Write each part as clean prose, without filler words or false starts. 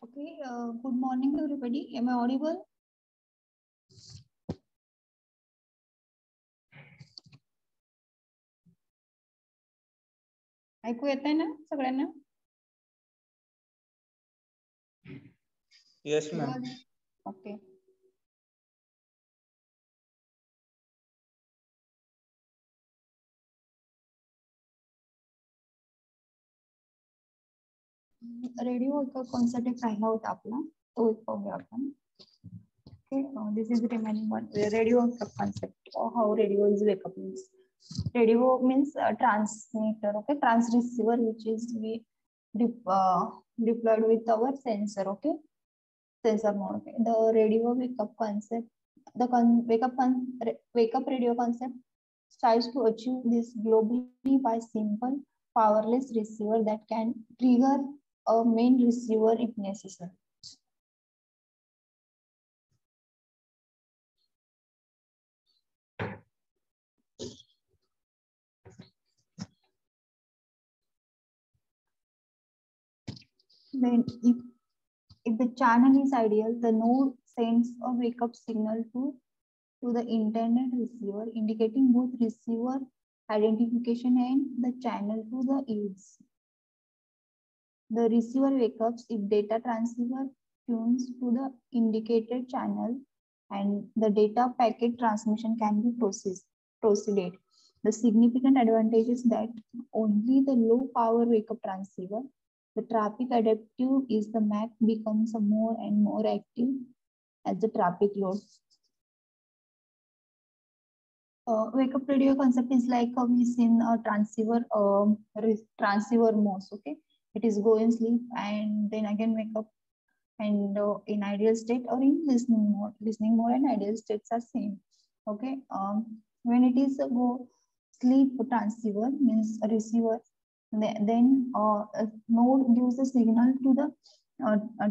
Okay, good morning everybody. Am I audible? ऐकू येतंय ना सगळ्यांना? Yes, ma'am. Okay. रेडिओ एक कॉन्सेप्ट एक राहिला होता आपला, तो एक पाहूया आपण. Okay, this is the remaining one. Radio concept, or how radio is wake up means. Radio means transmitter, okay, transreceiver, which is deployed with our sensor, okay, sensor mode. Okay. The radio wake up concept, the wake up radio concept tries to achieve this globally by simple powerless receiver that can trigger a main receiver if necessary. Then if the channel is ideal, the node sends a wake up signal to the intended receiver, indicating both receiver identification and the channel to the yields. The receiver wake ups if data transceiver tunes to the indicated channel and the data packet transmission can be proceeded. The significant advantage is that only the low power wake up transceiver, the traffic adaptive is the MAC becomes more and more active as the traffic load. Wake up radio concept is like we seen a transceiver modes. Okay, it is go in sleep and then again wake up, and in ideal state or in listening mode and ideal states are same. Okay, when it is a go sleep transceiver means a receiver, then a node gives a signal to the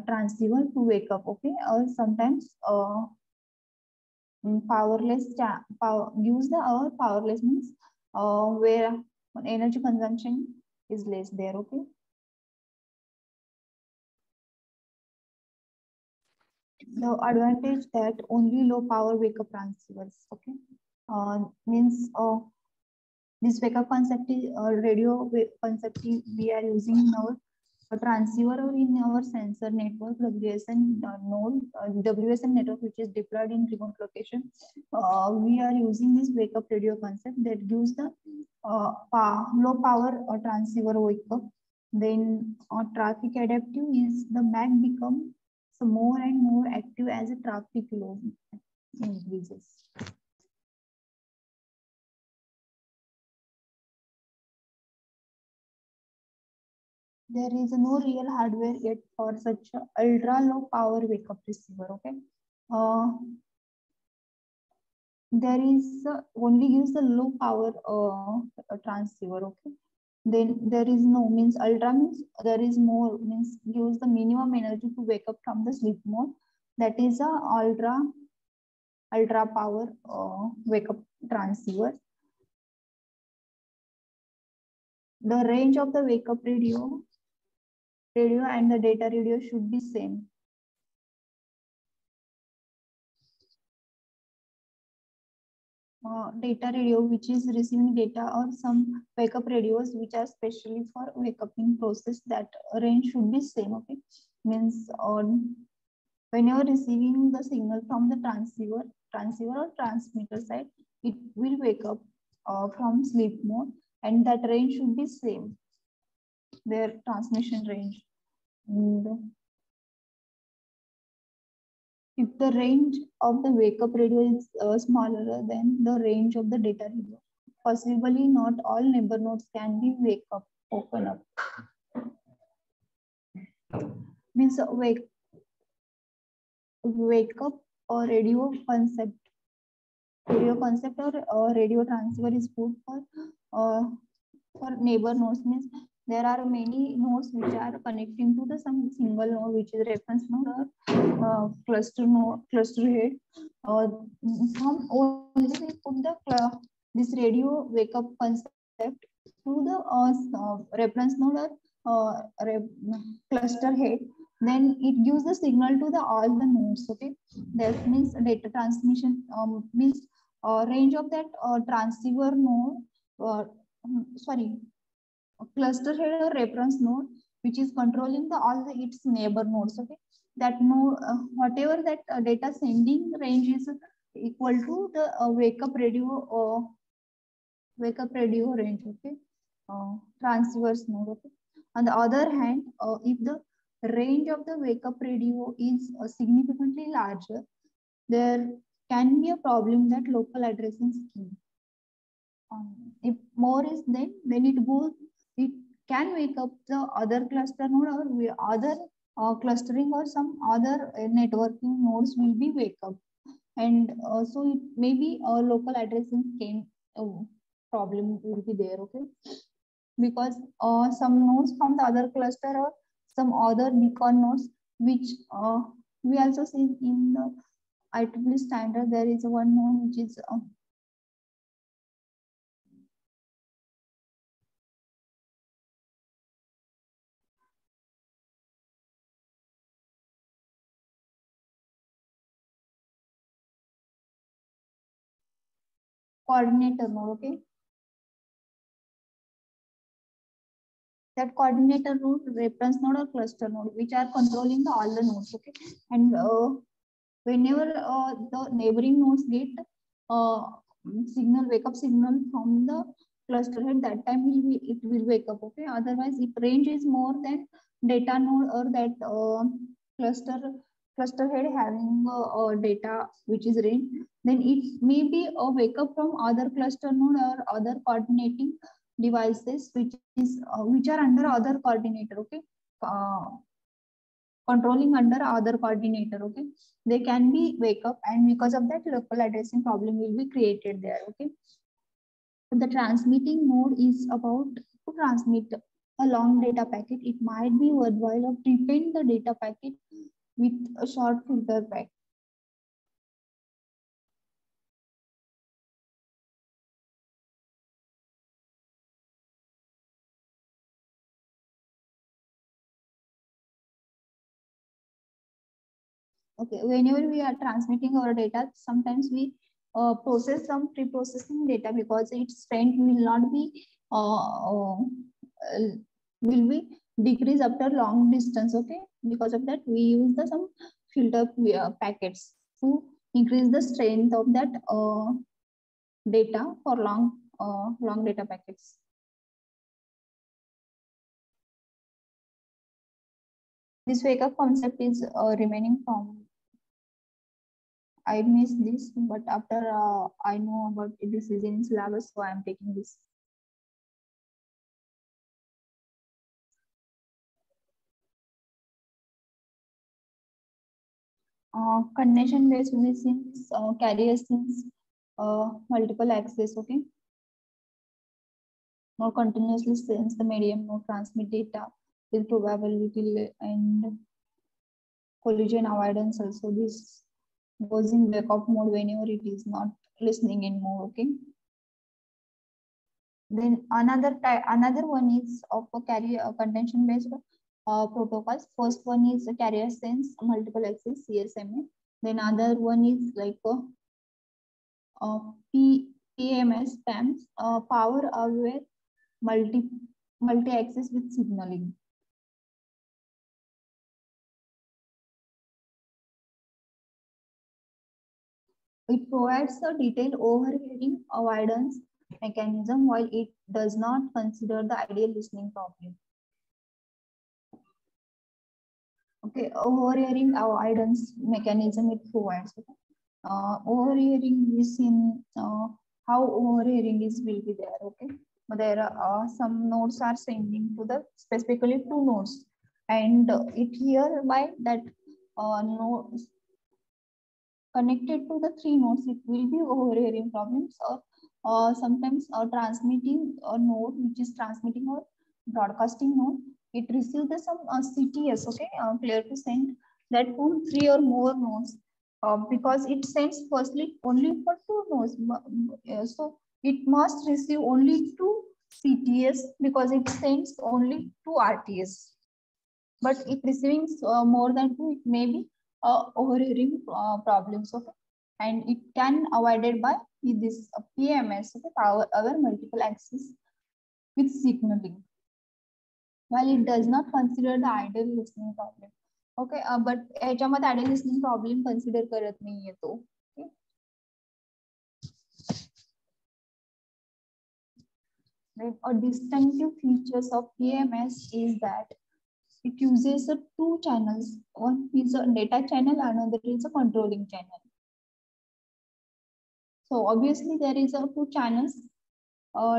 transceiver to wake up. Okay, or sometimes powerless use the powerless means where energy consumption is less there. Okay, the advantage that only low power wake up transceivers. Okay, means this wake up concept is radio concept we are using in our transceiver or in our sensor network WSN node, WSN network, which is deployed in remote location. We are using this wake up radio concept that gives the low power transceiver wake up. Then traffic adaptive is the MAC become more and more active as a traffic load increases. There is no real hardware yet for such a ultra low power wake up receiver. Okay, there is only use the low power transceiver. Okay, then there is no means ultra means there is more means use the minimum energy to wake up from the sleep mode. That is a ultra power wake up transceiver. The range of the wake up radio and the data radio should be same. Data radio which is receiving data, or some wake up radios which are specially for wake uping process, that range should be same. Okay, means when you are receiving the signal from the transceiver or transmitter side, it will wake up from sleep mode, and that range should be same, their transmission range. And if the range of the wake up radio is smaller than the range of the data radio, possibly not all neighbor nodes can be open up. Means wake up or radio concept or radio transceiver is good for neighbor nodes. Means there are many nodes which are connecting to the some single node, which is reference node or cluster head. From only we put this radio wake up concept to the reference node or cluster head. then it gives the signal to the all the nodes. Okay, that means data transmission means range of that transceiver node, sorry, cluster head or reference node, which is controlling the all the its neighbor nodes. Okay, that node, whatever that data sending range is equal to the wake up radio range. Okay, transceivers node. Okay, on the other hand, if the range of the wake up radio is significantly larger, there can be a problem that local addressing scheme. If more is then it can wake up the other cluster node, or other clustering or some other networking nodes will be wake up. And so it may be a local addressing scheme problem will be there. Okay, because some nodes from the other cluster or some other beacon nodes, which we also see in the IEEE standard, there is one node which is coordinator node. Okay, that coordinator node, reference node or cluster node, which are controlling the all the nodes. Okay, and whenever the neighboring nodes get wake up signal from the cluster head, that time it will wake up. Okay, otherwise if range is more than data node or that cluster head having data which is range, then it may be a wake up from other cluster node or other coordinating devices which are under other coordinator. Okay, controlling under other coordinator. Okay, they can be wake up, and because of that local addressing problem will be created there. Okay, the transmitting node is about to transmit a long data packet. It might be worthwhile to prepend the data packet with a short filter pack. Okay, whenever we are transmitting our data, sometimes we process some pre-processing data because its strength will not be will be decrease after long distance. Okay, because of that we use the some filter packets to increase the strength of that data for long data packets. This wake up concept is remaining from. I missed this, but after I know about this is in syllabus, so I am taking this. Condition based means carrier since multiple access. Okay, more continuously sense the medium, more transmit data with probability and collision avoidance. Also, this goes in backup mode whenever it is not listening in mode. Okay. Then another one is of a carrier contention based protocols. First one is a carrier sense multiple access CSMA. Then other one is like PAMS PAMS power aware multi access with signaling. It provides a detailed overhearing avoidance mechanism while it does not consider the ideal listening problem. Okay, overhearing avoidance mechanism it provides. Overhearing is in how overhearing is will be there. Okay, but there are some nodes are sending to the specifically two nodes, and it hereby that nodes connected to the three nodes, it will be overhearing problems, or sometimes transmitting a node which is transmitting or broadcasting node, it receives some CTS. Okay, clear to send that from three or more nodes. Because it sends firstly only for two nodes, so it must receive only two CTS because it sends only two RTS. but if receiving more than 2, it may be overhearing problems. Okay, and it can avoided by this PMS, okay, power over multiple axis with signaling, while it does not consider the ideal listening problem. Okay, but याच्यामध्ये ideal listening problem consider करत नाहीये तो. Okay. Then a distinctive features of PMS is that it uses two channels. One is a data channel, another is a controlling channel. So obviously there is a two channels,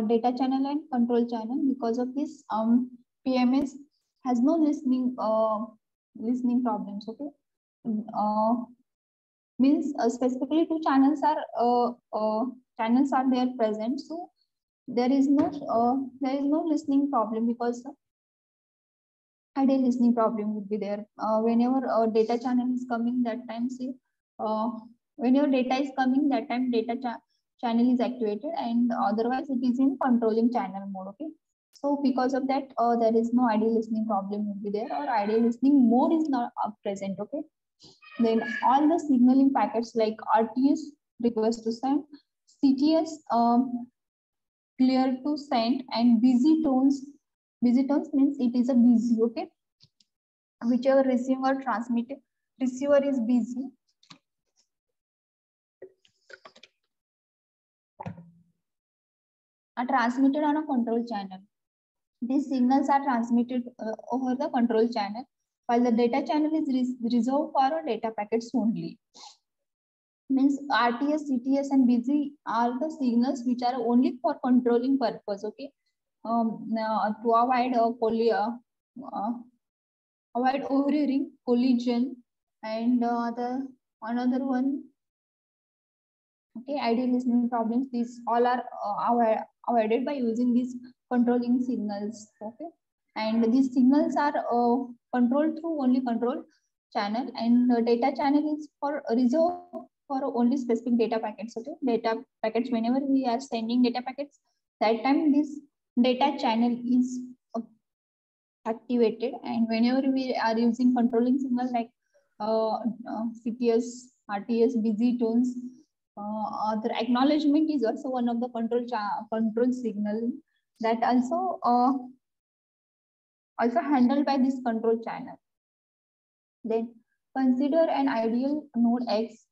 data channel and control channel. Because of this, PMS has no listening problems. Okay, means specifically two channels are there present. So there is no listening problem, because ideal listening problem would be there. Whenever a data channel is coming, that time whenever data is coming, that time channel is activated, and otherwise it is in controlling channel mode. Okay, so because of that, there is no ideal listening problem would be there, or ideal listening mode is not present. Okay, then all the signaling packets like RTS, request to send, CTS, clear to send, and busy tones. Busy tones means it is a busy. Okay, whichever receiver transmitted, receiver is busy, are transmitted on a control channel. These signals are transmitted over the control channel, while the data channel is reserved for data packets only. Means RTS, CTS, and busy are the signals which are only for controlling purpose. Okay, to avoid avoid overhearing, collision, and the another one. Okay, ideal listening problems. These all are avoided by using these controlling signals. Okay, and these signals are controlled through only control channel, and the data channel is for reserved for only specific data packets. Okay, data packets, whenever we are sending data packets, that time this data channel is activated, and whenever we are using controlling signal like CTS, RTS, busy tones, the acknowledgement is also one of the control signal that also handled by this control channel. Then consider an ideal node X.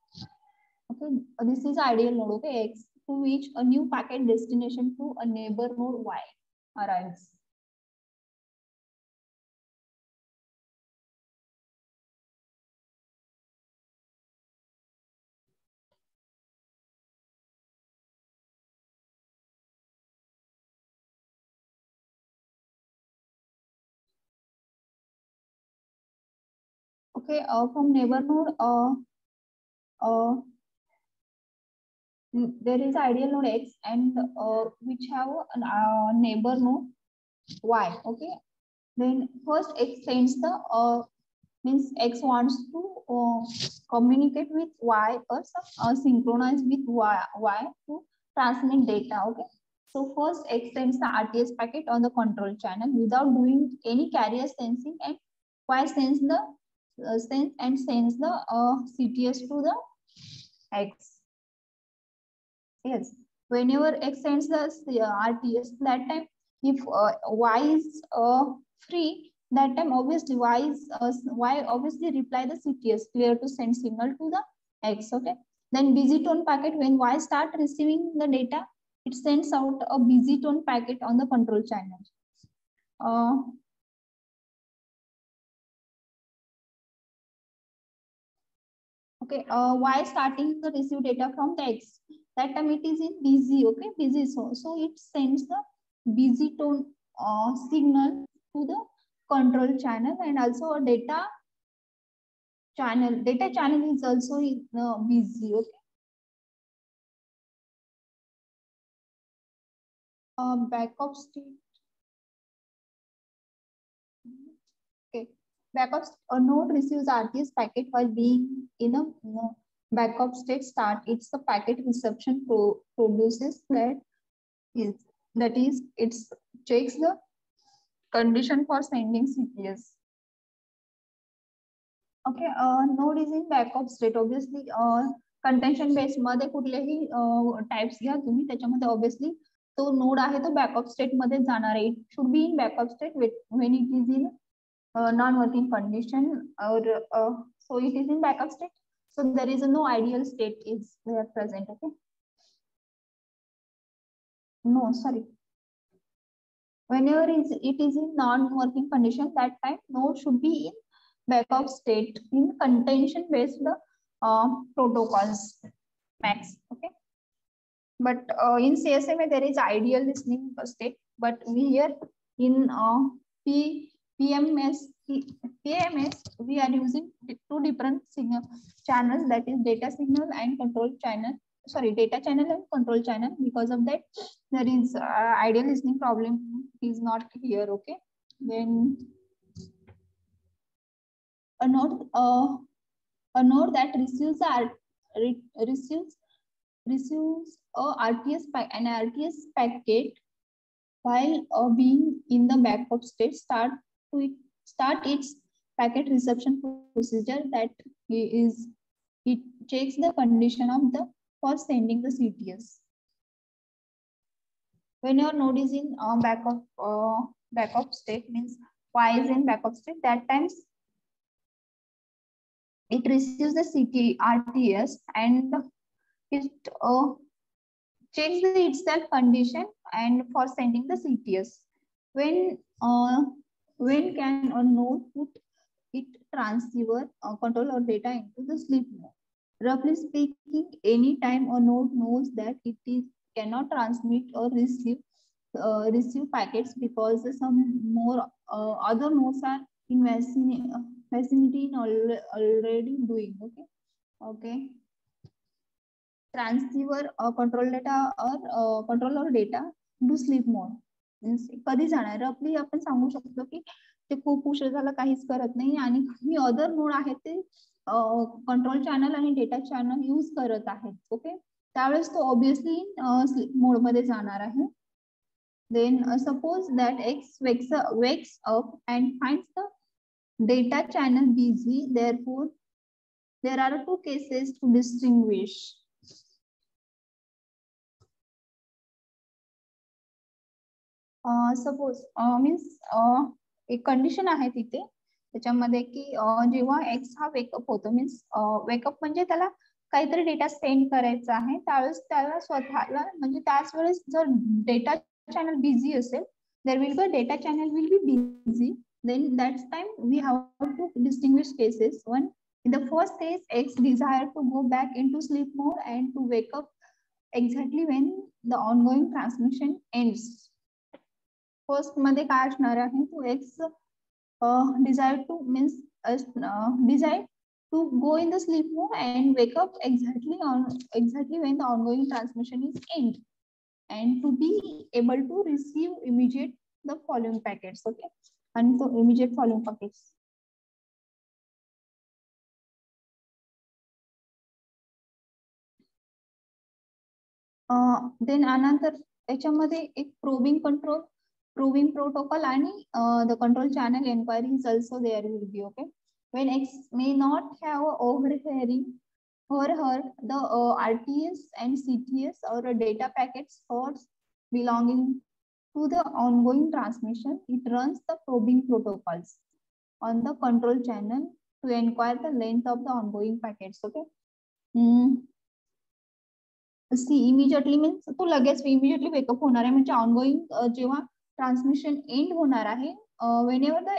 Okay, this is ideal node. Okay, X, to which a new packet destination to a neighbor node Y arrives. Okay, from neighbor node, there is ideal node X, and which have a neighbor node Y. Okay, then first X sends the means X wants to communicate with Y, or synchronize with Y to transmit data. Okay, so first X sends the RTS packet on the control channel without doing any carrier sensing, and Y sends the sends the CTS to the X. Yes, whenever X sends the RTS, that time if Y is free, that time obviously Y obviously reply the CTS, clear to send signal to the X. Okay, then busy tone packet, when Y start receiving the data, it sends out a busy tone packet on the control channel. Okay, Y starting to receive data from the X, that time it is in busy. Okay, busy, so it sends the busy tone signal to the control channel, and also a data channel is also in busy. Okay, backup state. Okay, backup node receives RTS packet while being in a backup state start. It's the packet reception produces that is it checks the condition for sending CTS. Okay, node is in backup state. Obviously contention base मध्ये कुठलेही types घ्या तुम्ही, त्याच्यामध्ये obviously तो node आहे तो backup state मध्ये जाणार आहे. It should be in backup state when it is in non working condition और so it is in backup state, so there is no ideal state is there present. Okay, no, sorry, whenever it is in non working condition, that time node should be in backup state in contention based protocols max. Okay, but in CSMA there is ideal listening state, but we here in PMS we are using two different signal channels, that is data signal and control channel, sorry, data channel and control channel. Because of that there is ideal listening problem is not here. Okay, then a node that receives an RTS packet while being in the backup state start its packet reception procedure, that is, it checks the condition of the for sending the CTS. When your node is in backup state, means Y is in backup state, that times it receives the RTS and it checks the itself condition and for sending the CTS. When can a node put it transceiver control or data into the sleep mode? Roughly speaking, any time a node knows that it cannot transmit or receive packets because some more other nodes are in vicinity already doing. Okay. Transceiver control data or data to sleep mode. कधी जाणार रफली आपण सांगू शकतो की ते खूप उशीर झाला काहीच करत नाही आणि काही अदर नोड आहेत ते कंट्रोल चॅनल आणि डेटा चॅनल यूज करत आहेत. ओके, त्यावेळेस तो ऑब्वियसली स्लीप मोड मध्ये जाणार आहे. Then suppose that X wakes up and finds the data channel busy. Therefore, there are two cases to distinguish. Suppose means एक कंडिशन आहे तिथे त्याच्यामध्ये की जेव्हा एक्स हा वेकअप होतो, मीन्स वेकअप म्हणजे त्याला काहीतरी डेटा सेंड करायचा आहे, त्यावेळेस त्याला स्वतःला म्हणजे त्याच वेळेस जर डेटा चॅनल बिझी असेल, there will be data channel will be busy, then that's time we have to distinguish cases. One, in the first case, X desire to go back into sleep mode and to wake up exactly when the ongoing transmission ends. First मध्ये काय असणार आहे, to x desire to means desire to go in the sleep mode and wake up exactly when the ongoing transmission is end, and to be able to receive immediate the following packets. Okay, and the immediate following packets. Then another याच्यामध्ये एक probing protocol and the control channel inquiry is also there will be. Okay, when X may not have overheard the RTS and CTS or data packets source belonging to the ongoing transmission, it runs the probing protocols on the control channel to inquire the length of the ongoing packets. Okay. See, immediately means तो लगेच immediately wake up होणार आहे, म्हणजे ongoing जेव्हा transmission end होणार आहे, whenever the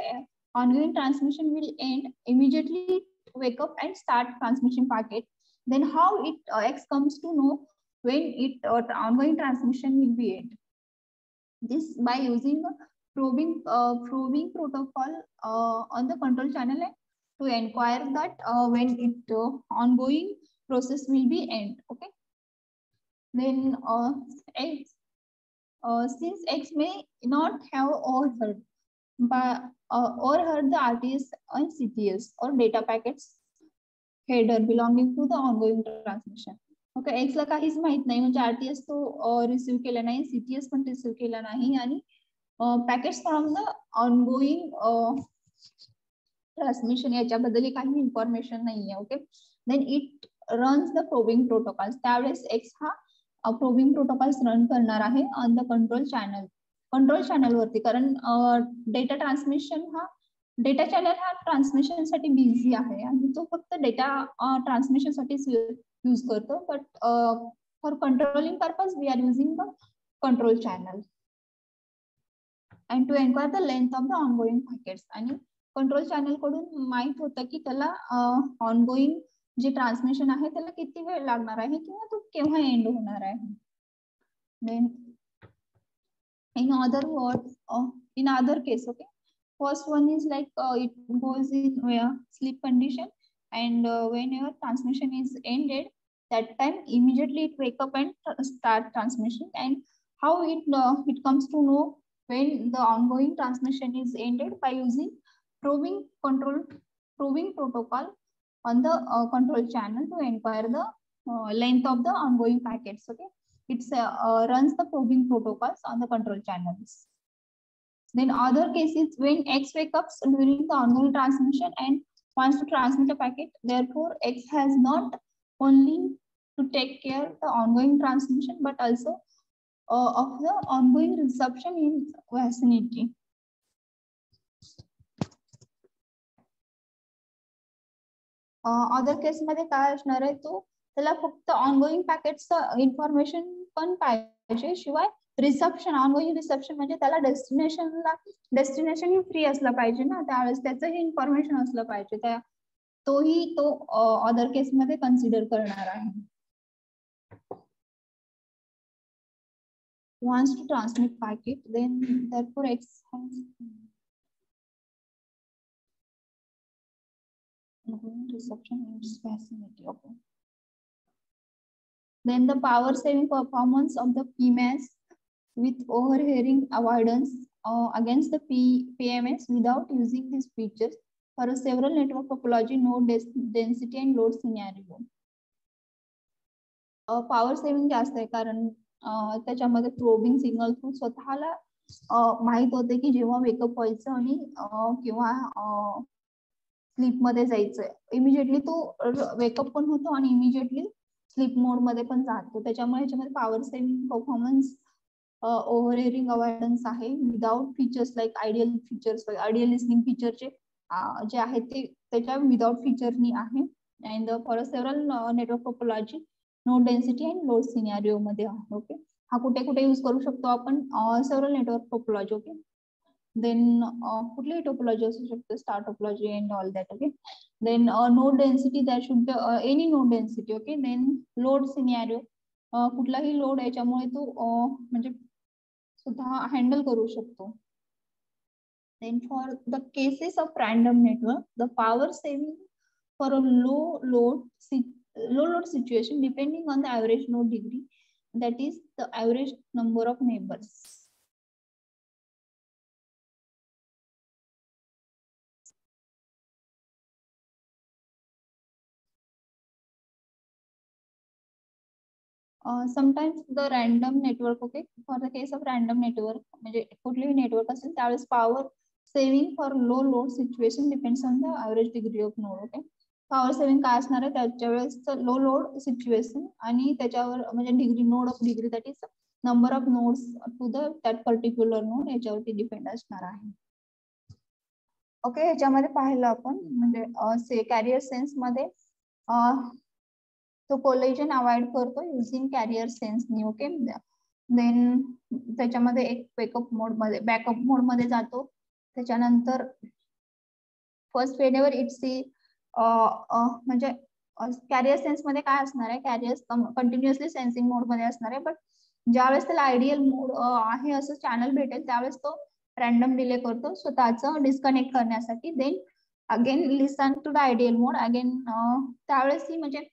ongoing transmission will end, immediately wake up and start transmission packet. Then how it X comes to know when it ongoing transmission will be end? This by using the probing protocol on the control channel to inquire that when it ongoing process will be end. Okay. Then X, since X may not have overheard the RTS and CTS or data packets header belonging to the ongoing transmission. Okay, X ला काहीच माहित नाही, म्हणजे RTS तो receive केला नाही, CTS पण receive केला नाही, आणि packets from the ongoing transmission याच्याबद्दल काही इन्फॉर्मेशन नाहीये. Okay, then it runs the probing protocols. त्यावेळेस एक्स हा प्रोबिंग प्रोटोकॉल्स रन करणार आहे ऑन द कंट्रोल चॅनल वरती. कारण डेटा ट्रान्समिशन हा डेटा चॅनल हा ट्रान्समिशन साठी बिझी आहे आणि तो फक्त डेटा ट्रान्समिशन साठीच यूज करतो. But for controlling purpose we are using the control channel and to enquire the length of the ongoing packets. आणि कंट्रोल चॅनल कडून माहित होतं की त्याला ऑनगोईंग जे ट्रान्समिशन आहे त्याला किती वेळ लागणार आहे किंवा तो केव्हा एंड होणार आहे. Then in other case, okay, first one is like it goes in where sleep condition, and whenever transmission is ended, that time immediately it wake up and start transmission. And how it comes to know when the ongoing transmission is ended? By using probing protocol on the control channel to inquire the length of the ongoing packets. Okay, it runs the probing protocols on the control channels. Then other cases, when X wake up during the ongoing transmission and wants to transmit a packet, therefore X has not only to take care of the ongoing transmission but also of the ongoing reception in vicinity. Other case मध्ये काय असणार आहे, तो त्याला फक्त ongoing पॅकेटचं information पण पाहिजे, शिवाय रिसेप्शन ऑनगोईंग रिसेप्शन म्हणजे त्याला डेस्टिनेशन ही फ्री असलं पाहिजे ना, त्यावेळेस त्याचंही इन्फॉर्मेशन असलं पाहिजे. तोही तो अदर केस मध्ये कन्सिडर करणार आहे. wants to transmit packet, then therefore X has reception in vicinity. Okay. Then the power saving performance of the PMS with overhearing avoidance against the PMS without using these features for a several network topology, node density and load scenario. Power saving जास्त आहे, कारण त्याच्यामध्ये probing signal through स्वतःला माहित होते की जेव्हा wake up व्हायचं आणि किंवा स्लीप मध्ये जायचंय, इमिजिएटली तो वेकअप पण होतो आणि इमिजिएटली स्लीप मोड मध्ये पण जातो. त्याच्यामुळे ह्याच्यामध्ये power saving performance overhearing avoidance आहे without features like ideal features, ideal listening फीचरचे जे आहेत ते त्याच्या विदाउट फीचरनी आहे. And for several network topology, node density and load scenario मध्ये आहे. ओके, हा कुठे कुठे यूज करू शकतो आपण? Several network topology. Okay, then कुठलीही टोपोलॉजी असू शकते, star topology and all that. Okay, then node density, that should be any node density. Okay, then load scenario, कुठलाही लोड याच्यामुळे तो म्हणजे सुद्धा हँडल करू शकतो. Then for the cases of random network, the power saving for a low load situation depending on the average node degree, that is the average number of neighbors. Sometimes the random network, okay, for the case of random network, म्हणजे कुठलीही network असेल त्यावेळेस power saving for low load situation depends on the average degree of node. Okay, power saving काय असणार आहे त्याच्या वेळेस लो load situation आणि त्याच्यावर म्हणजे degree, node of degree, that is number of nodes to the that particular node, याच्यावरती depend असणार आहे. ओके, ह्याच्यामध्ये पाहिलं आपण म्हणजे कॅरियर सेन्स मध्ये तो कोलिजन अवॉइड करतो युझिंग कॅरियर सेन्सनी. ओके, देन त्याच्यामध्ये एक बॅकअप मोड मध्ये जातो. त्याच्यानंतर फर्स्ट वेनेवर इट सी म्हणजे कॅरियर सेन्स मध्ये काय असणार आहे, कॅरियर कंटिन्युअसली सेन्सिंग मोड मध्ये असणार आहे. बट ज्यावेळेस त्याला आयडियल मोड आहे असं चॅनल भेटेल त्यावेळेस तो रॅन्डम डिले करतो स्वतःचं डिस्कनेक्ट करण्यासाठी. Then again listen to the ideal mode again, त्यावेळेस म्हणजे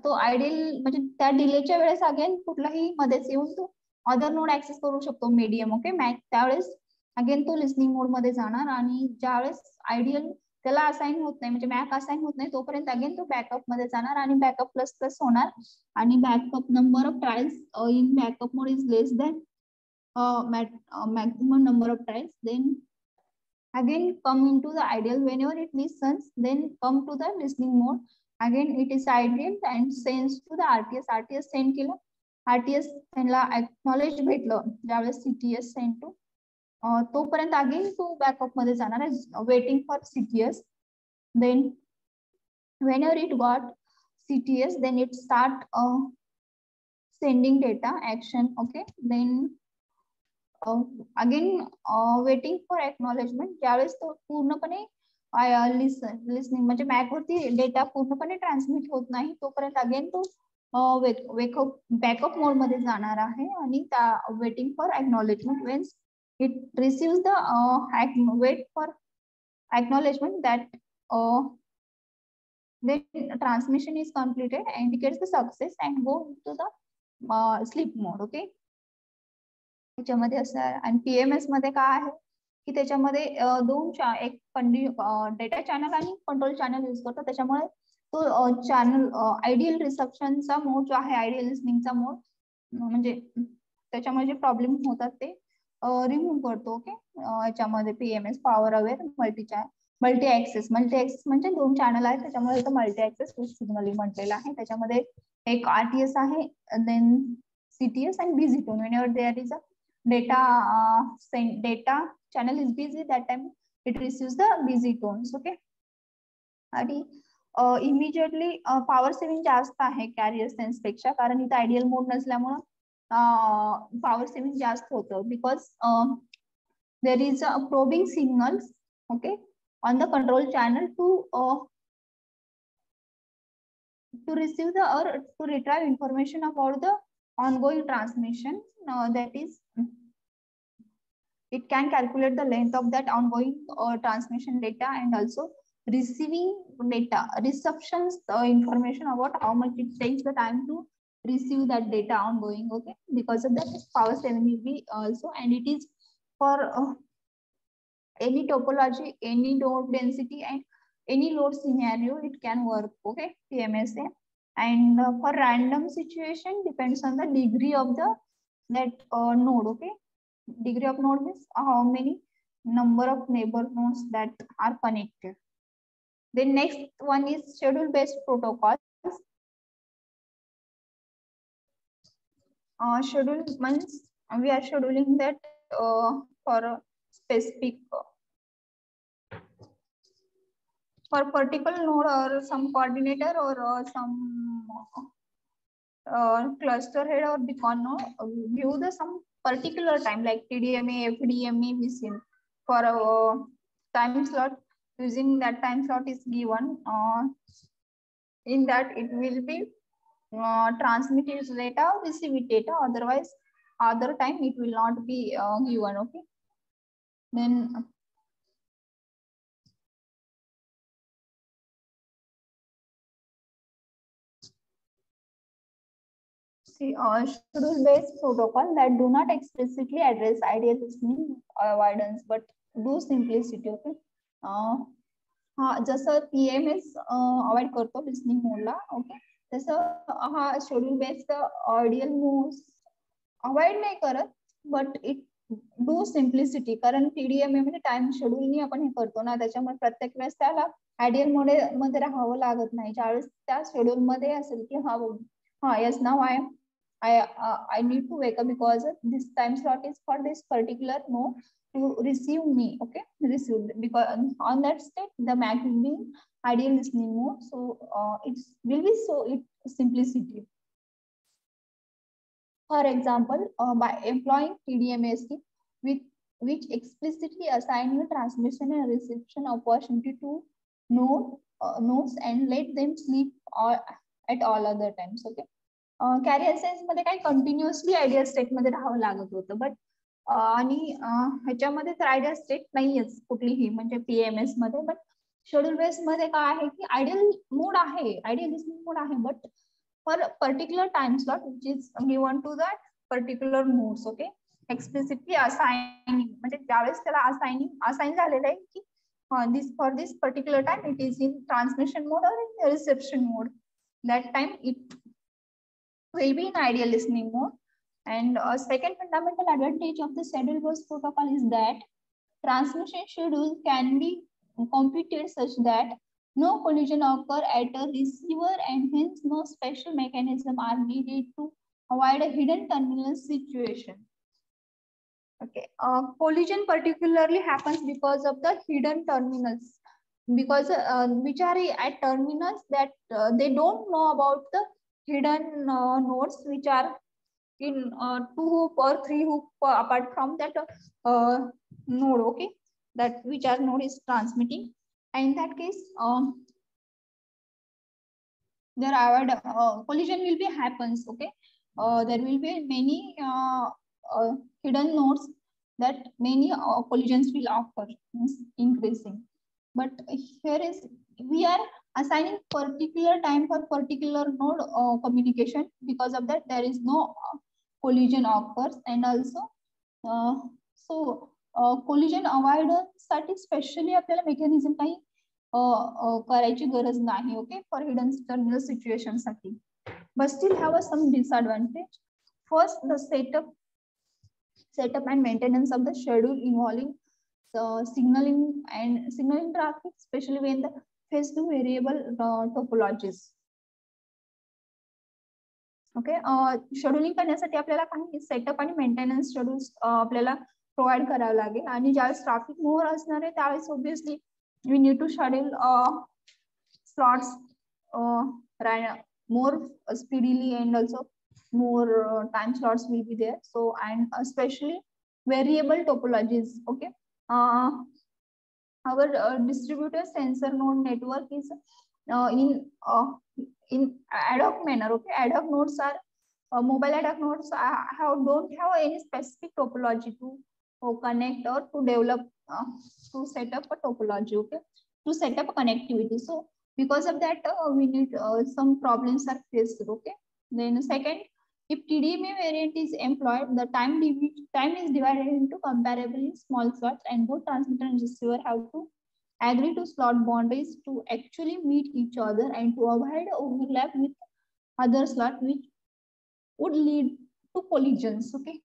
तो आयडियल म्हणजे त्या डिलेच्या वेळेस अगेन कुठलाही मध्येच येऊन तो अदर नोड ऍक्सेस करू शकतो, मीडियम. ओके, मॅक, त्यावेळेस अगेन तो लिसनिंग मोड मध्ये जाणार आणि ज्यावेळेस आयडियल त्याला असाइन होत नाही म्हणजे मॅक असाइन होत नाही तोपर्यंत अगेन तो बॅकअप मध्ये जाणार आणि बॅकअप प्लस प्लस होणार आणि backup number of trials in backup mode is less than maximum number of trials. Then Again come into the ideal. Whenever it listens, then come to the listening mode. Again it is ideal and sends to the RTS. RTS send केलं. RTS त्यांना acknowledge भेटलं ज्यावेळेस CTS send to तोपर्यंत again तो backup मध्ये जाणार आहे waiting for CTS. Then whenever it got CTS, then it start sending data action. Okay, then again waiting for acknowledgement. ज्यावेळेस तो पूर्णपणे लिसनिंग म्हणजे मॅक वरती डेटा पूर्णपणे ट्रान्समिट होत नाही तोपर्यंत अगेन तो बॅकअप मोड मध्ये जाणार आहे आणि त्या waiting for acknowledgement. when it receives the wait for acknowledgement, that then transmission is completed, indicates the success and go to the sleep mode. Okay, त्याच्यामध्ये असं आहे. आणि PMS मध्ये काय आहे की त्याच्यामध्ये दोन एक डेटा चॅनल आणि कंट्रोल चॅनल यूज करतो. त्याच्यामुळे तो चॅनल आयडियल रिसेप्शनचा मोड जो आहे, आयडियल लिसनिंगचा मोड, म्हणजे त्याच्यामुळे जे प्रॉब्लेम होतात ते रिमूव्ह करतो. ओके, याच्यामध्ये PMS power aware multi access म्हणजे दोन चॅनल आहेत त्याच्यामुळे इथं मल्टी ऍक्सेस सिग्नल म्हटलेलं आहे. त्याच्यामध्ये एक RTS आहे, then CTS and busy tone. Whenever there is a data channel is busy, that time it receives the busy tones. Okay, आणि इमिजिएटली पॉवर सेव्हिंग जास्त आहे कॅरियर सेन्स पेक्षा, कारण इथं आयडियल मोड नसल्यामुळं पॉवर सेव्हिंग जास्त होतं. Because there is a probing signals, okay, on the control channel to receive the or to retrieve information about the ongoing transmission. That is, it can calculate the length of that ongoing transmission data and also receiving data receptions information about how much it takes the time to receive that data ongoing. Okay, because of that power saving will be also, and it is for any topology, any node density and any load scenario it can work. Okay, PMSA. And for random situation depends on the degree of the that node. Okay, degree of node means how many number of neighbor nodes that are connected. The next one is schedule based protocols. Schedule means we are scheduling that for a specific for particular node or some coordinator or some cluster head or beacon node, view the some particular time like TDMA, FDMA, VCM for a time slot. Using that time slot is given. In that it will be transmit its data, receive its data. Otherwise, other time it will not be given. Okay. Then see, schedule-based protocol that do not explicitly address ideal listening avoidance, but do simplicity. Okay. जसं PMS avoid करतो listening मोडला. Okay, तसं हा schedule based ideal modes avoid नाही करत, but it do simplicity. कारण TDMA मध्ये time शेड्यूलनी आपण हे करतो ना, त्याच्यामुळे प्रत्येक वेळेस त्याला आयडियल मोड मध्ये राहावं लागत नाही. ज्यावेळेस त्या शेड्यूल मध्ये असेल की हा yes now I need to wake up because this time slot is for this particular node to receive me. Okay, receive, because on that state the Mac will be ideal listening mode, so it will be so it simplicity. For example, by employing TDMA which explicitly assign you transmission and reception opportunity to nodes and let them sleep at all other times. Okay, carrier sense मध्ये काही continuously ideal state मध्ये राहावं लागत होतं, but आणि ह्याच्यामध्ये तर ideal state नाहीयेच कुठलीही म्हणजे PMS मध्ये. बट शेड्यूल बेस मध्ये काय आहे की आयडियल मोड आहे, आयडियल लिसनिंग मोड आहे, but for particular time slot which is given to that particular modes. Okay, explicitly assigning म्हणजे ज्यावेळेस त्याला असाइन झालेलं आहे की for this particular time it is in transmission mode or in reception mode, that time it will be in ideal listening mode. And second fundamental advantage of the schedule based protocol is that transmission schedule can be computed such that no collision occur at a receiver, and hence no special mechanism are needed to avoid a hidden terminal situation. Okay, collision particularly happens because of the hidden terminals, because which are at terminals that they don't know about the hidden nodes which are in 2 hoop or 3 hoop apart from that node. Okay, that which are node is transmitting, and in that case there are collision will be happens. Okay, there will be many hidden nodes that many collisions will occur, increasing. But here is we are assigning particular time for particular node communication. Because of that, there is no collision occurs. And also collision avoidance साठी specially आपल्याला mechanism काही करायची गरज नाही. Okay, for hidden terminal situation साठी. But still have some disadvantage. First, the setup and maintenance of the schedule involving signaling traffic, especially when the phase to variable topologies. Okay, scheduling करण्यासाठी आपल्याला काही setup आणि maintenance schedules आपल्याला provide करावं लागेल. आणि ज्यावेळेस ट्रॅफिक मोर असणार आहे त्यावेळेस obviously we need to schedule slots more speedily, and also more time slots will be there. So, and especially variable topologies. Okay, our distributed sensor node network is in ad hoc manner. Okay, ad hoc nodes are mobile ad hoc nodes don't have any specific topology to connect or to develop to set up a topology. Okay, to set up a connectivity. So because of that we need some problems are faced. Okay, then second, if TDMA variant is employed, the time is divided into comparably small slots, and both transmitter and receiver have to agree to slot boundaries to actually meet each other and to avoid overlap with other slot, which would lead to collisions. Okay,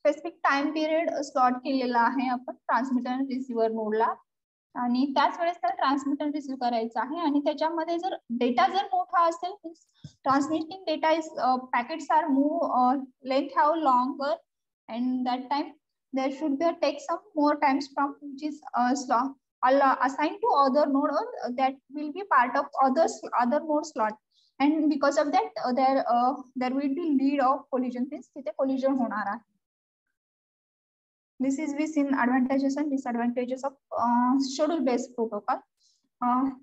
specific time period slot केलेला आहे आपण transmitter आणि receiver नोडला, आणि त्याच वेळेस त्याला transmitter receive करायचं आहे. आणि त्याच्यामध्ये जर डेटा जर मोठा असेल, transmitting data is packets are move length have longer, and that time there should be take some more times from which is assigned to other node, or that will be part of other node slot. And because of that there will be lead of collision, means तिथे collision होणार आहे. This is we seen advantages and disadvantages of schedule based protocol.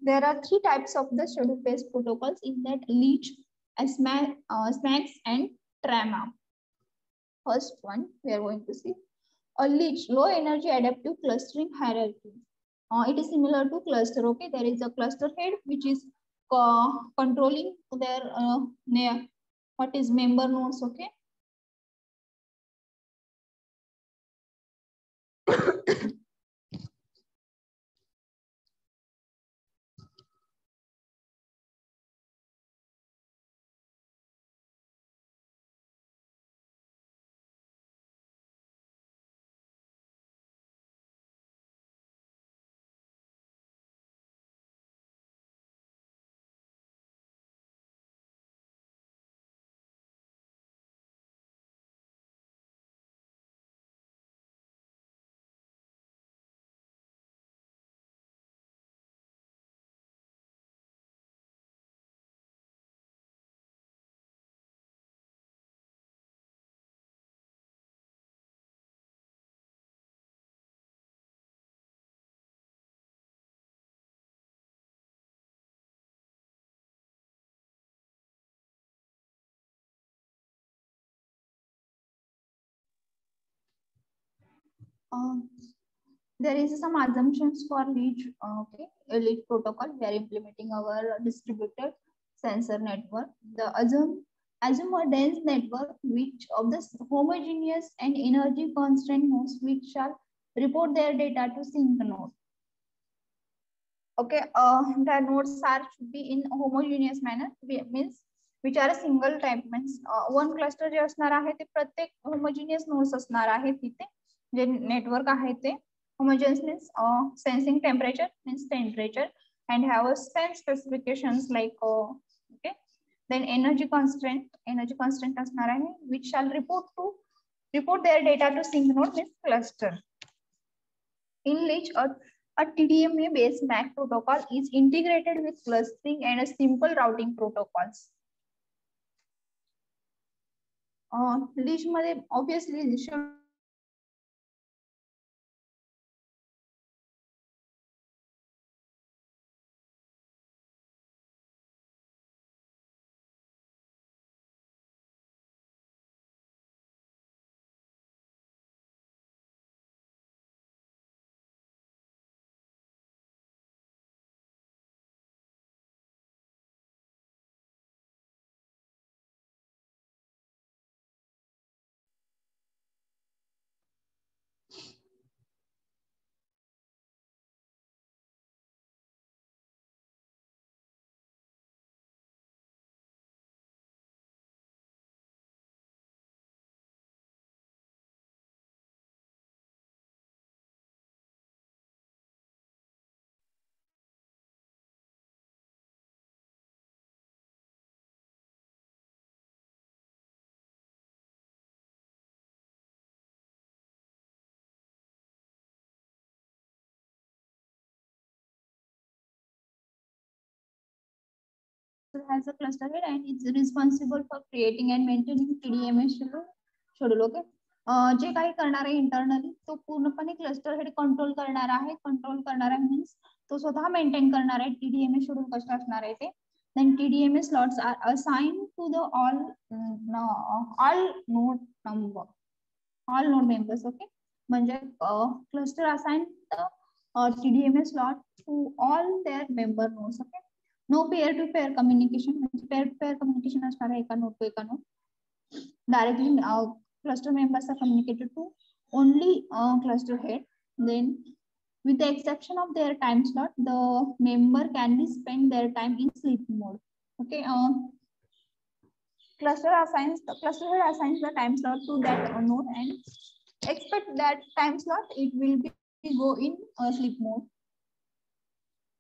There are 3 types of the schedule based protocols, in that Leech, SMAX and TRAMA. First one we are going to see a Leech, low energy adaptive clustering hierarchy. It is similar to cluster. Okay, there is a cluster head which is controlling their what is member nodes. Okay, there is some assumptions for Leech. Okay, Leech protocol. We are implementing our distributed sensor network. The assume a dense network which of the homogeneous and energy constraint nodes which shall report their data to sync node. Okay, the nodes should be in homogeneous manner, means which are a single type means one cluster जे असणार आहे ते प्रत्येक homogeneous nodes असणार आहे तिथे जे network आहे ते homogeneous means sensing temperature means temperature and have a sense specifications like okay then energy constant असणार आहे which shall report their data to sync node means cluster in which a TDMA based MAC protocol is integrated with clustering and a simple routing protocols. List मध्ये obviously has a cluster head and it's responsible for creating and maintaining TDMA schedule okay जे काही करणार आहे internally तो पूर्णपणे cluster head control करणार आहे means तो स्वतः मेंटेन करणार आहे TDMA शेड्यूल कसं असणार आहे ते then TDMA slots are assigned to the all node members okay म्हणजे cluster assigned TDMA slot to all their member nodes okay no pair to pair communication म्हणजे पेअर टू पेअर कम्युनिकेशन असणार आहे एका node to एका node directly cluster members are communicated to only cluster head then with the exception of their time slot the member can be spend their time in sleep mode okay cluster head assigns the time slot to that node and expect that time slot it will be go in sleep mode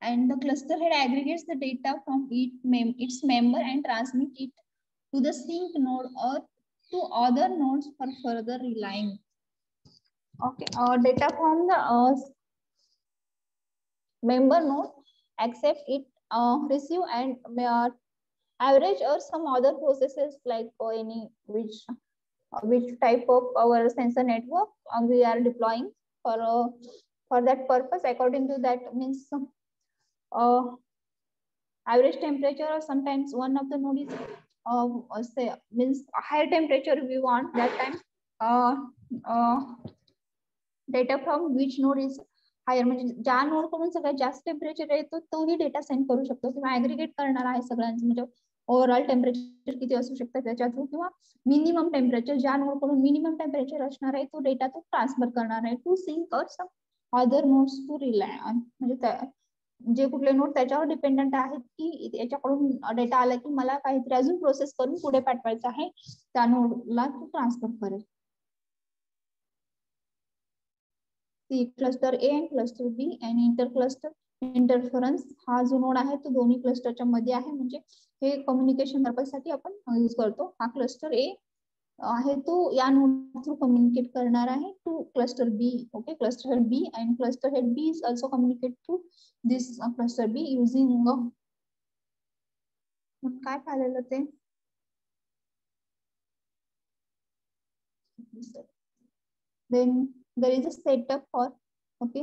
and the cluster head aggregates the data from its member and transmit it to the sync node or to other nodes for further relying. Okay, data from the member node accept it, receive and average or some other processes like any which type of our sensor network we are deploying for that purpose according to that means average temperature or sometimes one of the node is say means higher temperature we want that time data from which node is higher म्हणजे ज्या node कडून सगळ्यात जास्त temperature येतो तोही data send करू शकतो किंवा ऍग्रीगेट करणार आहे सगळ्यांचं म्हणजे ओव्हरऑल टेम्परेचर किती असू शकतं त्याच्या थ्रू किंवा मिनिमम टेम्परेचर ज्या नोड कडून मिनिमम टेम्परेचर असणार आहे तो डेटा तो ट्रान्सफर करणार आहे टू सिंक और some other nodes to rely म्हणजे जे कुठले नोड त्याच्यावर डिपेंडंट आहेत की याच्याकडून डेटा आला की मला काहीतरी अजून प्रोसेस करून पुढे पाठवायचं आहे त्या नोडला तो ट्रान्सफर करेल क्लस्टर ए आणि क्लस्टर बी आणि इंटरक्लस्टर इंटरफरन्स हा जो नोड आहे तो दोन्ही क्लस्टरच्या मध्ये आहे म्हणजे हे कम्युनिकेशन पर्पज साठी आपण यूज करतो हा क्लस्टर ए आहे तो या नोड थ्रू कम्युनिकेट करणार आहे to cluster B okay cluster head B and cluster head B is also communicate to this cluster B using काय पाहिलेलं ते then there is a setup for okay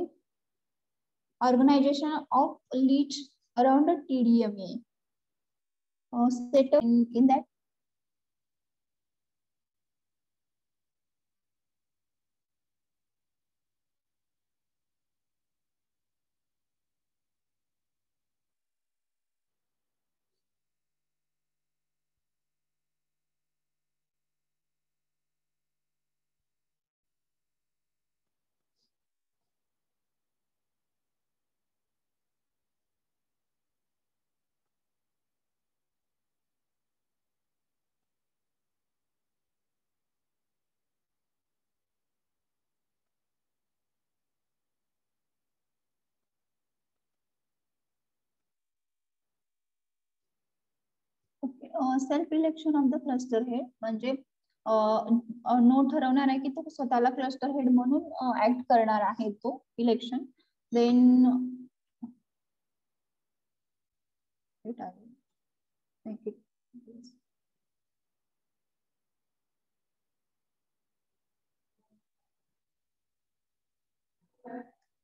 organization of leads around a TDMA setup in that self election of the cluster head म्हणजे node ठरवणार आहे की तो स्वतःला cluster head म्हणून ऍक्ट करणार आहे तो election. Then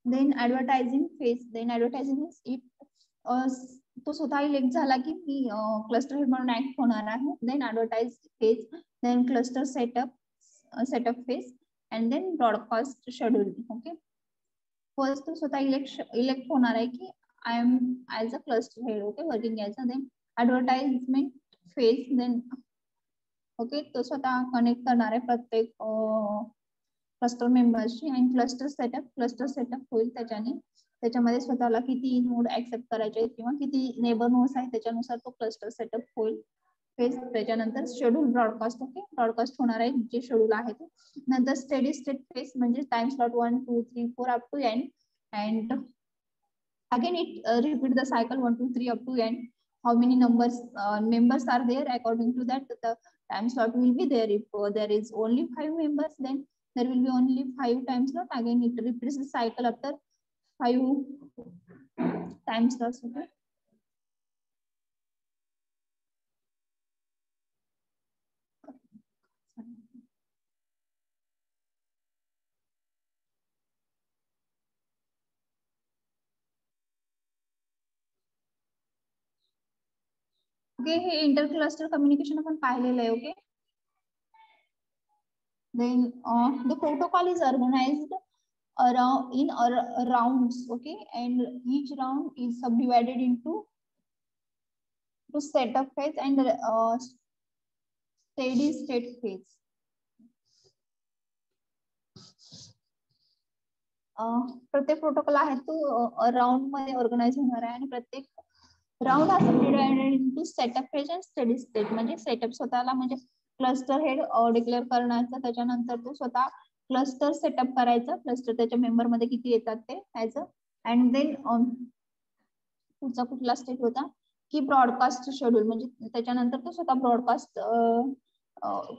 then advertising phase. Then advertising is if तो स्वतः इलेक्ट झाला की मी क्लस्टर हेड म्हणून ऍक्ट होणार आहे. Then advertise phase, then cluster setup phase and then broadcast schedule. Okay, first तो स्वतः इलेक्ट होणार आहे की I am as a cluster head. Okay, working as a. Then advertisement phase. Then okay, तो स्वतः कनेक्ट करणार आहे प्रत्येक क्लस्टर मेंबर्सची. अँड क्लस्टर सेटअप होईल त्याच्याने. त्याच्यामध्ये स्वतःला किती नोड ऍक्सेप्ट करायचे किंवा किती नेबर नोड्स आहेत त्याच्यानुसार तो क्लस्टर सेटअप होईल. फेज त्याच्यानंतर शेड्यूल ब्रॉडकास्ट. ओके, ब्रॉडकास्ट होणार आहे जे शेड्यूल आहे ते. नंतर स्टेडी स्टेट फेज म्हणजे time slot 1 2 3 4 up to end. And again it repeat the cycle 1 2 3 up to end. How many members are there? According to that, the time slot will be there. If there is only 5 members, then there will be only 5 time slot. Again, it repeats the cycle after 5 time slots. Okay. Okay, hey इंटरक्लस्टर communication आपण पाहिलेलं आहे. Okay, then the protocol is organized around in rounds. Okay, and each round is subdivided into setup phase and steady state phase. प्रत्येक protocol आहे तो round मध्ये organise होणार आहे आणि प्रत्येक राउंड हा subdivided into setup phase and steady state. म्हणजे सेटअप स्वतःला म्हणजे क्लस्टर हेड डिक्लेअर करण्याचा, त्याच्यानंतर तो स्वतः क्लस्टर सेटअप करायचा, क्लस्टर त्याच्या मेंबर मध्ये किती येतात ते ऍज अ. अँड देन पुढचा कुठला स्टेट होता की ब्रॉडकास्ट शेड्यूल, म्हणजे त्याच्यानंतर तो स्वतः ब्रॉडकास्ट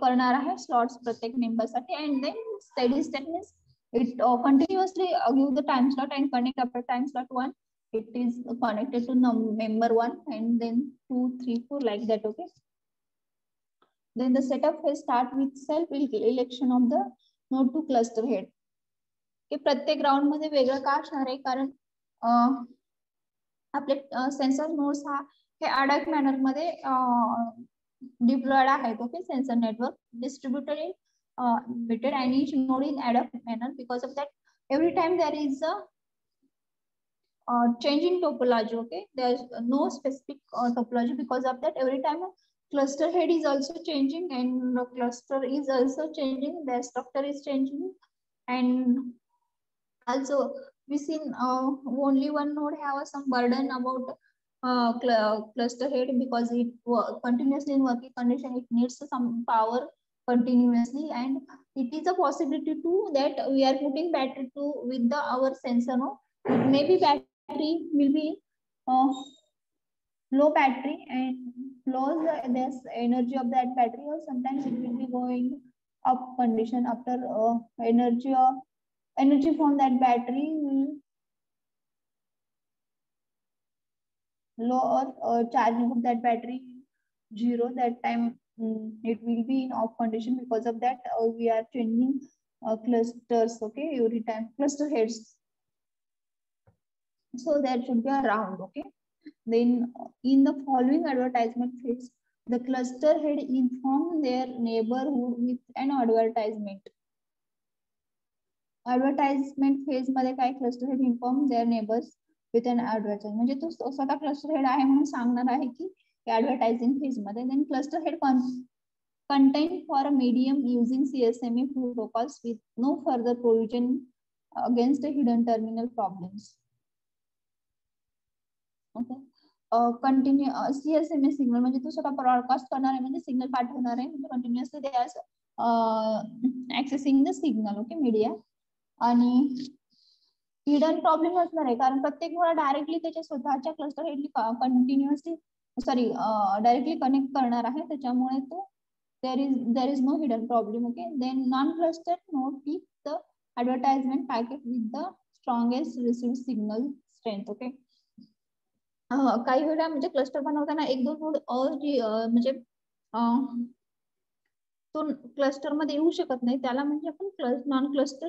करणार आहे स्लॉट्स प्रत्येक मेंबरसाठी. And then steady state means it continuously give the time slot and connect after time slot 1. It is connected to member 1 and then 2 3 4 like that. Okay, then the setup phase start with self election of the node to cluster head. हे प्रत्येक round मध्ये वेगळं का असणार आहे कारण आपले sensor nodes हा हे अडॅक्ट manner मध्ये डिप्लॉयड आहेत. Okay, sensor network distributed in meted and each node in adapt manner. Because of that, every time there is a change in topology. Okay, there is no specific topology. Because of that, every time a cluster head is also changing and the cluster is also changing, their structure is changing. And also we seen only one node have some burden about cluster head because it continuously in working condition, it needs some power continuously, and it is a possibility too that we are putting battery to with the our sensor. No, maybe battery will be low battery and loss this energy of that battery, or sometimes it will be going up condition after energy from that battery will low or charging of that battery 0. That time it will be in off condition. Because of that, we are changing clusters. Okay, every time cluster heads, so there should be a round. Okay, then in the following advertisement phase, the cluster head inform their neighborhood with an advertisement. Advertisement phase मध्ये काय cluster head inform their neighbors with an advertisement, म्हणजे तो स्वतः cluster head आहे म्हणून सांगणार आहे की advertising phase मध्ये. Then cluster head contain for a medium using CSMA protocols with no further provision against the hidden terminal problems. Okay, continue CSMA signal म्हणजे तो स्वतः ब्रॉडकास्ट करणार आहे, म्हणजे सिग्नल पाठवणार आहे, म्हणजे कंटिन्युअसली ते accessing the signal. Okay, media. आणि हिडन प्रॉब्लेम असणार आहे कारण प्रत्येक वेळा डायरेक्टली त्याच्या स्वतःच्या क्लस्टर हेडली कंटिन्युअसली सॉरी डायरेक्टली कनेक्ट करणार आहे, त्याच्यामुळे तो there is no hidden problem. Okay, then non-cluster node pick the advertisement packet with the strongest received signal strength. Okay, काही वेळा म्हणजे क्लस्टर बनवताना एक दोन नोड म्हणजे तो क्लस्टर मध्ये येऊ शकत नाही, त्याला म्हणजे आपण non cluster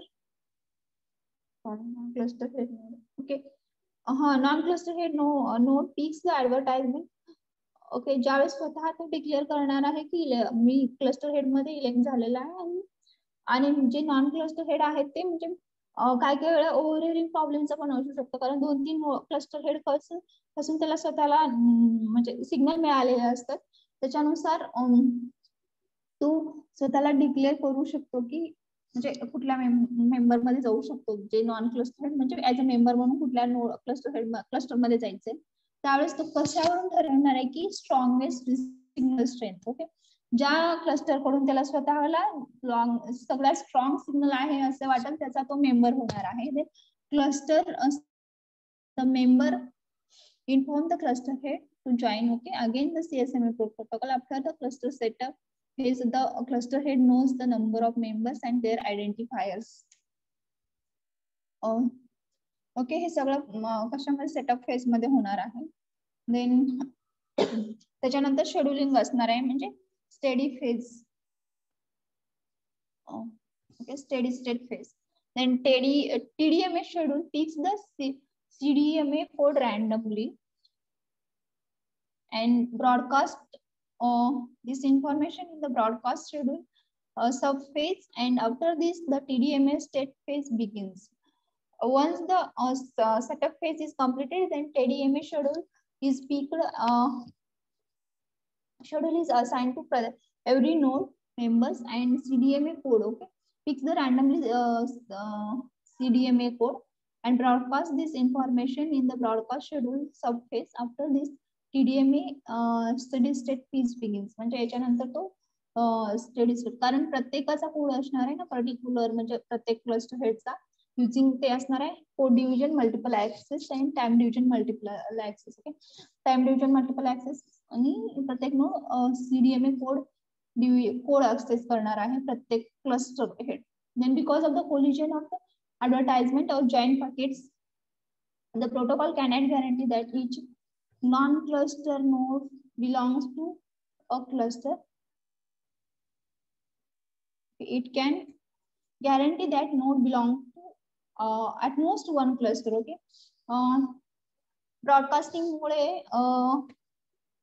head node. Okay, non cluster head node picks the advertisement. Okay, ज्यावेळेस स्वतः तो डिक्लेअर करणार आहे की मी क्लस्टर हेड मध्ये इलेक्ट झालेला आहे, आणि जे नॉन क्लस्टर हेड आहेत ते म्हणजे काय काय वेळा ओव्हरहिअरिंग प्रॉब्लेमचा पण असू शकतो, कारण 2-3 क्लस्टर हेड पासून त्याला स्वतःला म्हणजे सिग्नल मिळालेले असतात, त्याच्यानुसार तो स्वतःला डिक्लेअर करू शकतो की म्हणजे कुठल्या मेंबर मध्ये जाऊ शकतो. जे नॉन क्लस्टर हेड म्हणजे ऍज अ मेंबर म्हणून कुठल्या क्लस्टर मध्ये जायचंय, त्यावेळेस तो कशावरून ठरवणार आहे की स्ट्रॉंगेस्ट सिग्नल स्ट्रेंथ. ओके, ज्या क्लस्टर कडून त्याला स्वतःला सगळ्यात स्ट्रॉंग सिग्नल आहे असं वाटेल त्याचा तो मेंबर होणार आहे. Cluster the member inform the cluster head to join. Okay, again the CSMA protocol. After the cluster setup is the cluster head knows the number of members and their identifiers. ओके, हे सगळं कशामध्ये setup phase मध्ये होणार आहे. Then त्याच्यानंतर scheduling असणार आहे म्हणजे steady phase. Okay, steady state phase. Then TDMA schedule picks the CDMA code randomly and broadcast this information in the broadcast schedule subphase, and after this the TDMA state phase begins. Once the setup phase is completed, then TDMA schedule is picked. Schedule is assigned to every node members and CDMA code. Okay, picks the randomly CDMA code and broadcast this information in the broadcast schedule subphase. After this TDMA steady state phase begins. म्हणजे याच्यानंतर तो steady state, कारण प्रत्येकाचा code असणार आहे ना particular, म्हणजे प्रत्येक क्लस्टर हेडचा युजिंग ते असणार आहे कोड डिव्हिजन मल्टिपल ऍक्सेस आणि time division multiple access. Okay, time division multiple access आणि प्रत्येक नोड CDMA कोड ऍक्सेस करणार आहे प्रत्येक cluster head. Then because of the collision of the advertisement or joint packets, the protocol cannot guarantee that each non-cluster node belongs to a cluster. It can guarantee that node belongs to at most one cluster. Okay, broadcasting मुळे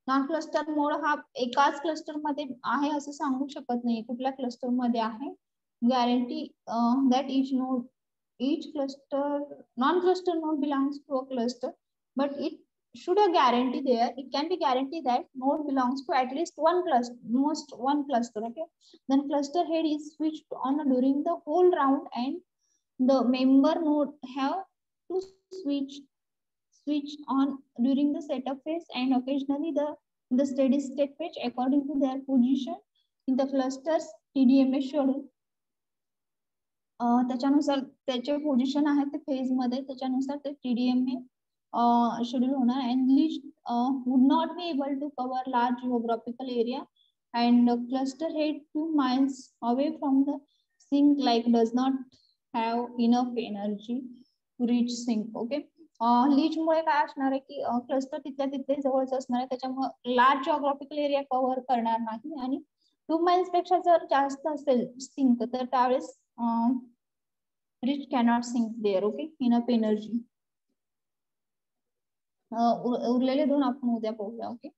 non cluster mode हा एकाच cluster मध्ये आहे असं सांगू शकत नाही, कुठल्या क्लस्टर मध्ये आहे. Guarantee that each cluster non-cluster node belongs to a cluster, but it should a guarantee there. It can be guaranteed that node belongs to at least one cluster, most one cluster. Okay, then cluster head is switched on during the whole round, and the member node have to switch on during the setup phase and occasionally the steady state phase according to their position in the clusters TDMA schedule. त्याच्यानुसार त्याचे position आहे ते phase मध्ये, त्याच्यानुसार ते TDMA schedule होणार. and leash would not be able to cover large geographical area, and cluster head 2 miles away from the sink like does not have enough energy to reach sink. Okay, LEACH मुळे काय असणार आहे की cluster तिथल्या तिथे जवळच असणार आहे, त्याच्यामुळे लार्ज जिओग्राफिकल एरिया कव्हर करणार नाही, आणि 2 miles पेक्षा जर जास्त असेल सिंक तर त्यावेळेस reach cannot sink there. Okay, enough energy. उरलेले दोन आपण उद्या पाहूया. ओके.